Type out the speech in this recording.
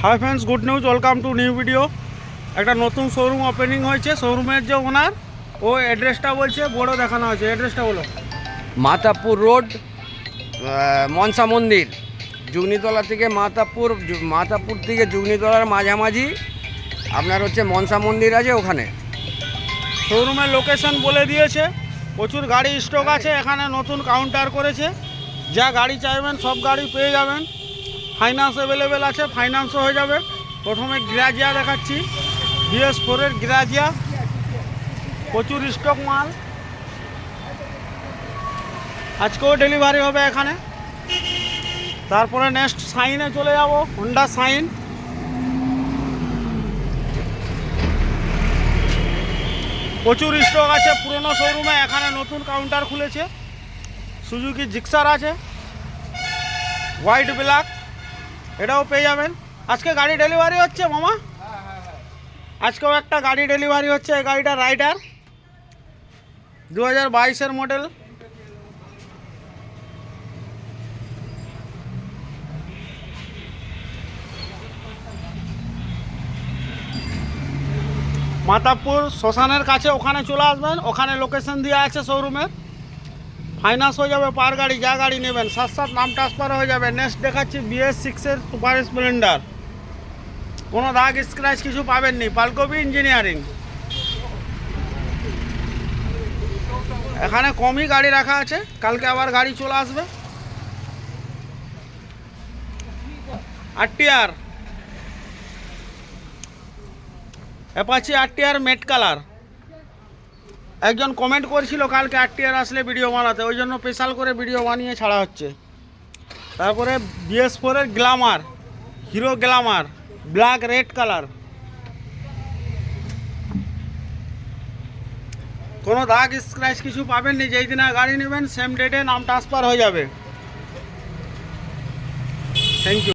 Hi friends, good news, welcome to new video. একটা নতুন showroom opening হয়েছে। শোরুমের যে ওনার ও অ্যাড্রেসটা বলছে, বড় দেখানো হয়েছে। অ্যাড্রেসটা বলো। মাতাপুর রোড, মনসা মন্দির, যুগনিতলা থেকে মাতাপুর থেকে যুগনিতলার মাঝামাঝি আপনার হচ্ছে মনসা মন্দির আছে ওখানে। শোরুমের লোকেশন বলে দিয়েছে। প্রচুর গাড়ি স্টক আছে। এখানে নতুন কাউন্টার করেছে। যা গাড়ি চাইবেন সব গাড়ি পেয়ে যাবেন। ফাইন্যান্স অ্যাভেলেবেল আছে, ফাইন্যান্সও হয়ে যাবে। প্রথমে গ্রাজিয়া দেখাচ্ছি, BS4-এর গ্রাজিয়া। প্রচুর স্টক মাল, আজকেও ডেলিভারি হবে এখানে। তারপরে নেক্সট সাইনে চলে যাব, হোন্ডা সাইন। প্রচুর স্টক আছে পুরনো শোরুমে, এখানে নতুন কাউন্টার খুলেছে। সুজুকি জিক্সার আছে, হোয়াইট ব্ল্যাক, এটাও পেয়ে যাবেন। আজকে গাড়ি ডেলিভারি হচ্ছে মামা, আজকেও একটা গাড়ি ডেলিভারি হচ্ছে। এই গাড়িটা রাইডার, 2022-এর মডেল। মাতাপুর শ্মশানের কাছে, ওখানে চলে আসবেন। ওখানে লোকেশন দেওয়া আছে শোরুমের। ফাইন্যান্স হয়ে যাবে পার গাড়ি, যা গাড়ি নেবেন। সাথে সাথে নাম ট্রান্সফার হয়ে যাবে। নেক্সট দেখাচ্ছি BS6-এর সুপার স্প্লেন্ডার। কোনো দাগ স্ক্র্যাচ কিছু পাবেননি। পালকবি ইঞ্জিনিয়ারিং। এখানে কমই গাড়ি রাখা আছে, কালকে আবার গাড়ি চলে আসবে। RTR, অ্যাপাচি RTR মেট কালার। একজন কমেন্ট করেছিল কালকে RTR আসলে ভিডিও বানাতে, ওই জন্য স্পেশাল করে ভিডিও বানিয়ে ছাড়া হচ্ছে। তারপরে BS4-এর glamour, Hero glamour, black red colour. কোনো দাগ স্ক্র্যাচ কিছু পাবেননি। যেই দিনে গাড়ি নেবেন সেম ডেটে নাম ট্রান্সফার হয়ে যাবে। Thank you.